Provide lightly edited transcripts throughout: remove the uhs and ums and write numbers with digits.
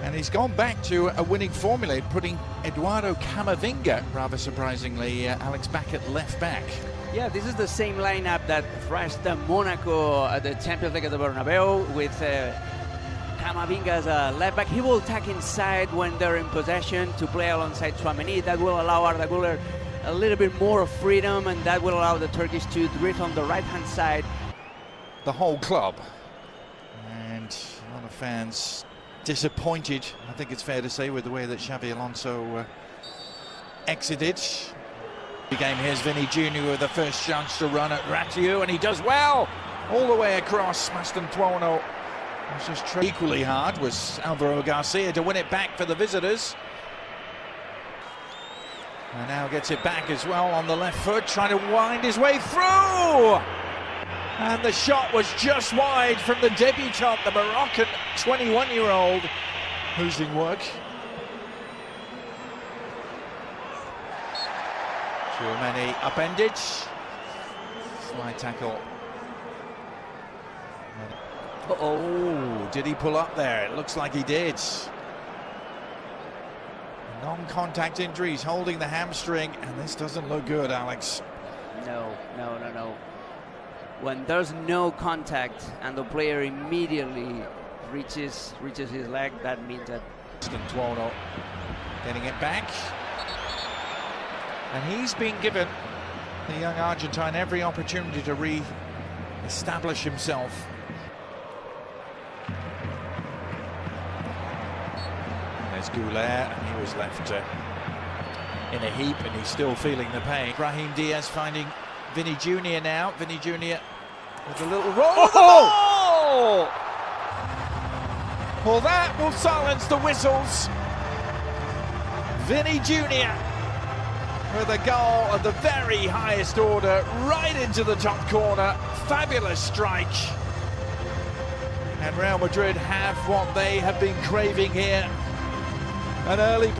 And he's gone back to a winning formula, putting Eduardo Camavinga, rather surprisingly, Alex, back at left back. Yeah, this is the same lineup that thrashed Monaco at the Champions League at the Bernabeu with Camavinga as a left back. He will attack inside when they're in possession to play alongside Tchouaméni. That will allow Arda Güler a little bit more freedom, and that will allow the Turkish to drift on the right-hand side. The whole club, and a lot of fans disappointed, I think it's fair to say, with the way that Xabi Alonso exited. The game, here's Vinny Jr. with the first chance to run at Rayo, and he does well all the way across. Mastantuono was just equally hard was Alvaro Garcia to win it back for the visitors. And now gets it back as well on the left foot, trying to wind his way through. And the shot was just wide from the debutant, the Moroccan 21-year-old, who's in work. Tchouaméni upended. Slide tackle. Oh, did he pull up there? It looks like he did. Non-contact injuries, holding the hamstring, and this doesn't look good, Alex. No. When there's no contact and the player immediately reaches his leg, that means that... Mastantuono getting it back. And he's been given, the young Argentine, every opportunity to re-establish himself. There's Güler, and he was left in a heap, and he's still feeling the pain. Brahim Diaz finding Vinny Jr. now. Vinny Jr. with a little roll of the ball! Well, that will silence the whistles. Vinny Jr. with a goal of the very highest order, right into the top corner. Fabulous strike. And Real Madrid have what they have been craving here. An early...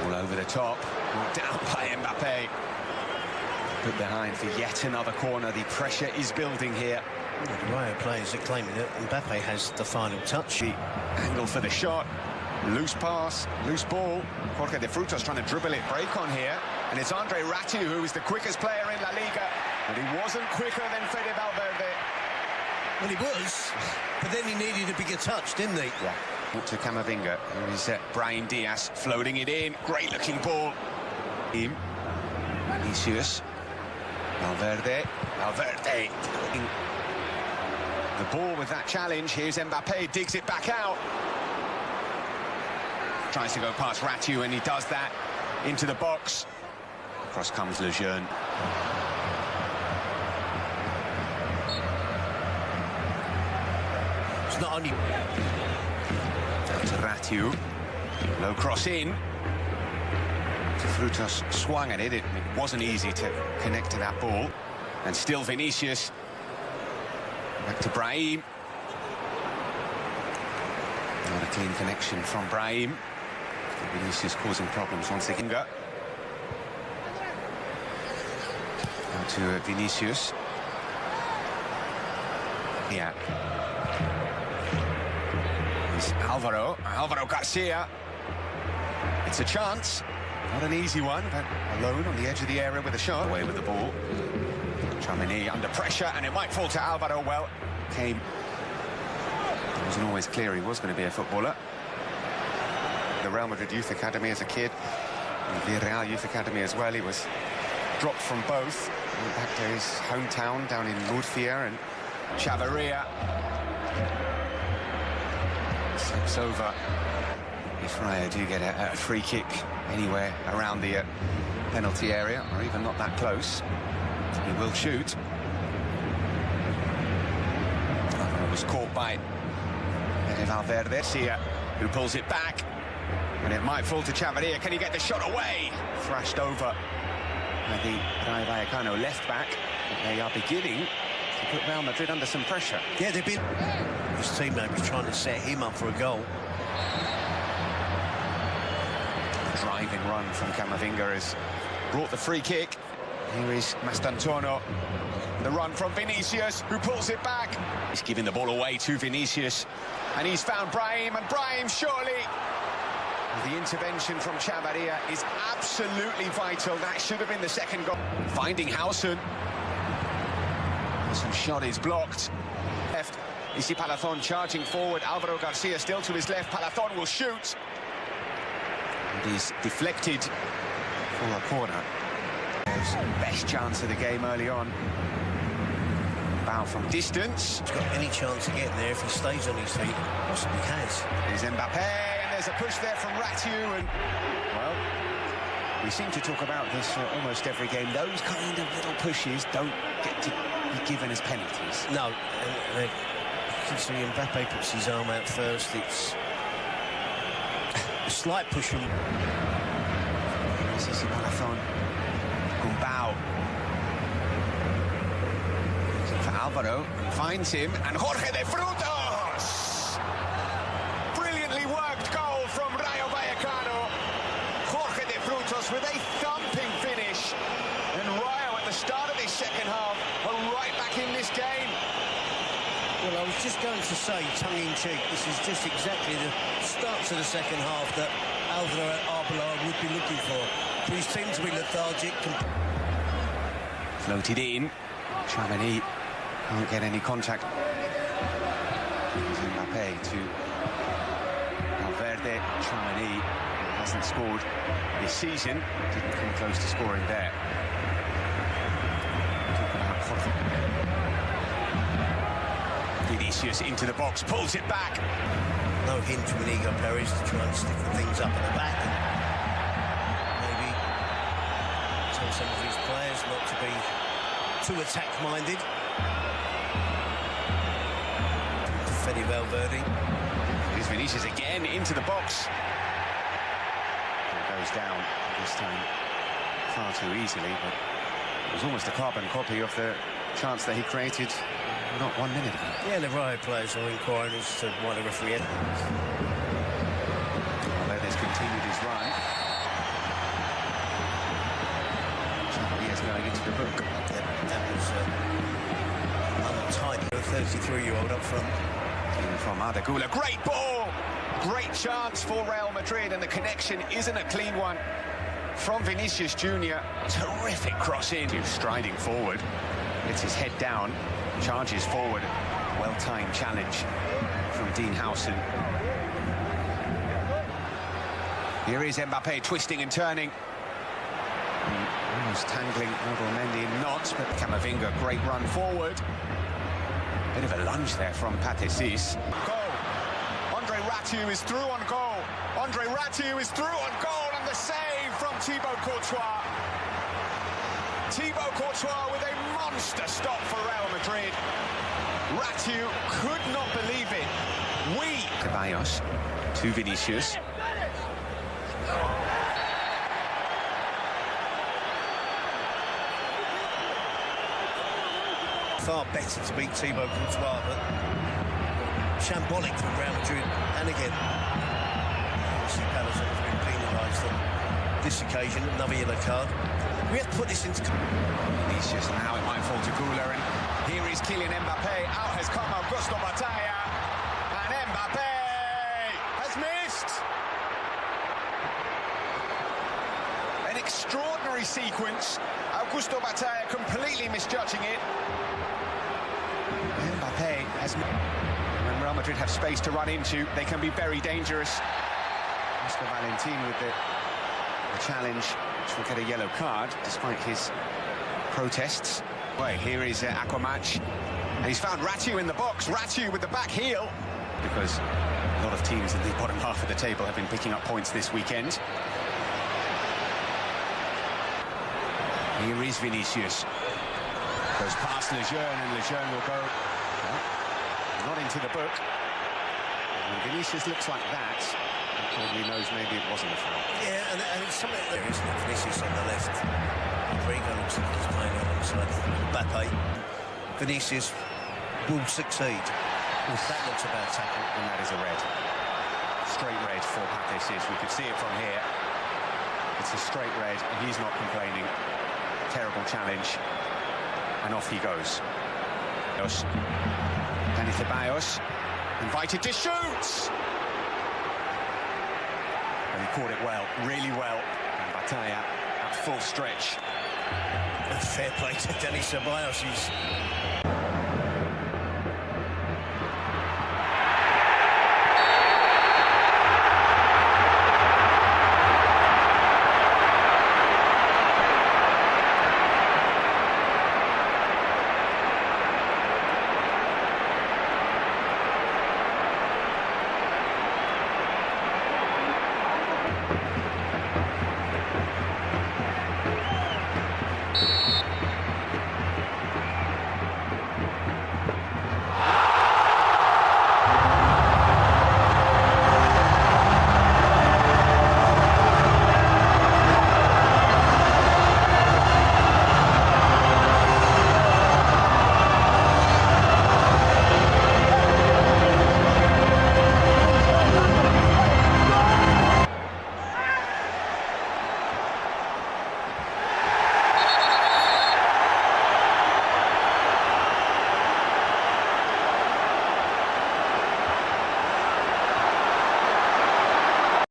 All over the top, brought down by Mbappe. Put behind for yet another corner. The pressure is building here. The Rayo players are claiming that Mbappe has the final touch. The angle for the shot. Loose pass, loose ball. Jorge de Frutos trying to dribble it, break on here. And it's Andre Ratiu who is the quickest player in La Liga. But he wasn't quicker than Fede Valverde. Well, he was, but then he needed a bigger touch, didn't he? Yeah. To Camavinga, who is Brahim Diaz floating it in. Great looking ball. Vinicius. Valverde. The ball with that challenge. Here's Mbappe, digs it back out. Tries to go past Ratiu, and he does that into the box. Across comes Lejeune. It's not only... To Ratiu, low cross in. Frutos swung at it. It wasn't easy to connect to that ball. And still Vinicius. Back to Brahim. Not a clean connection from Brahim. Vinicius causing problems once again. Now to Vinicius. Yeah. Alvaro Garcia. It's a chance, not an easy one, but alone on the edge of the area with a shot. Away with the ball. Tchouaméni under pressure, and it might fall to Alvaro. Well, it wasn't always clear he was going to be a footballer. The Real Madrid Youth Academy as a kid, the Real Youth Academy as well. He was dropped from both. Went back to his hometown down in Murcia and Chavarria. Slips over. If Rayo do get a free kick anywhere around the penalty area, or even not that close, he will shoot. It was caught by Valverde, who pulls it back, and it might fall to Chavarria. Can he get the shot away? Thrashed over by the Rayo Valeykano left back. They are beginning to put Real Madrid under some pressure. Yeah, they've been... His teammate was trying to set him up for a goal. Driving run from Camavinga has brought the free kick. Here is Mastantuono. The run from Vinicius, who pulls it back. He's giving the ball away to Vinicius. And he's found Brahim, and Brahim surely. The intervention from Chavarria is absolutely vital. That should have been the second goal. Finding Howson. Howson's shot is blocked. Left. Isi Palathon charging forward. Alvaro Garcia still to his left. Palathon will shoot. And he's deflected for a corner. Best chance of the game early on. Bow from distance. He's got any chance of getting there if he stays on his feet. Possibly has. There's Mbappe, and there's a push there from Ratiu, and well, we seem to talk about this almost every game. Those kind of little pushes don't get to be given as penalties. No, you can see Mbappe puts his arm out first. It's a slight push from Sisi Palathon. Gumbau. For Alvaro, finds him, and Jorge de Frutos! Brilliantly worked goal from Rayo Valeykano. Jorge de Frutos with a thumping finish. And Rayo at the start of this second half are right back in this game. Well, I was just going to say, tongue-in-cheek, this is just exactly the start to the second half that Alvaro Arbeloa would be looking for. His team to be lethargic. Floated in. Tramini can't get any contact. Mbappe to Valverde. Tramini hasn't scored this season. Didn't come close to scoring there. Talk about Jorge. Vinicius into the box, pulls it back. No hint from Inigo Perez to try and stiffen things up at the back. And maybe tell some of his players not to be too attack-minded. Fede Valverde. Here's Vinicius again into the box. It goes down this time far too easily, but it was almost a carbon copy of the chance that he created not 1 minute ago. Yeah, the Rayo players are inquiring as to why the referee... Valverde's continued his run. Chavarria's going into the book. That was untidy. A 33-year-old up front. From Adagula, great ball! Great chance for Real Madrid, and the connection isn't a clean one. From Vinicius Jr., terrific cross in. Striding forward, lets his head down, charges forward. Well-timed challenge from Dean Howson. Here is Mbappe twisting and turning. Almost tangling Mendy in knots, but Camavinga, great run forward. Bit of a lunge there from Patesis. Goal. Andre Ratiu is through on goal. Andre Ratiu is through on goal, and the save from Thibaut Courtois. Thibaut Courtois with a monster stop for Real Madrid. Ratiu could not believe it. Ceballos to Vinicius. Far better to beat Thibaut Courtois, but shambolic from Real Madrid. And again, obviously Palace has been penalised on this occasion. Another yellow card. We have to put this into... Vinicius, now it might fall to Gula, and here is Kylian Mbappe. Out has come Augusto Batalla, and Mbappe has missed. An extraordinary sequence. Augusto Batalla completely misjudging it. Mbappe has... When Real Madrid have space to run into, they can be very dangerous. Oscar Valentin with the challenge, which will get a yellow card, despite his protests. Well, here is Aquamatch, and he's found Ratiu in the box. Ratiu with the back heel, because a lot of teams in the bottom half of the table have been picking up points this weekend. Here is Vinicius. Goes past Lejeune, and Lejeune will go not into the book. And Vinicius looks like that. He probably knows maybe it wasn't a foul. Yeah, and it's something there, isn't it? Vinicius on the left. Rodrigo looks like he's playing alongside Mbappe. Vinicius will succeed. That looks a bad tackle. And that is a red. Straight red for Patesis. We could see it from here. It's a straight red, and he's not complaining. terrible challenge. And off he goes. Danny Ceballos, invited to shoot! And he caught it well, really well. And Batalla at full stretch. And fair play to Danny Ceballos. He's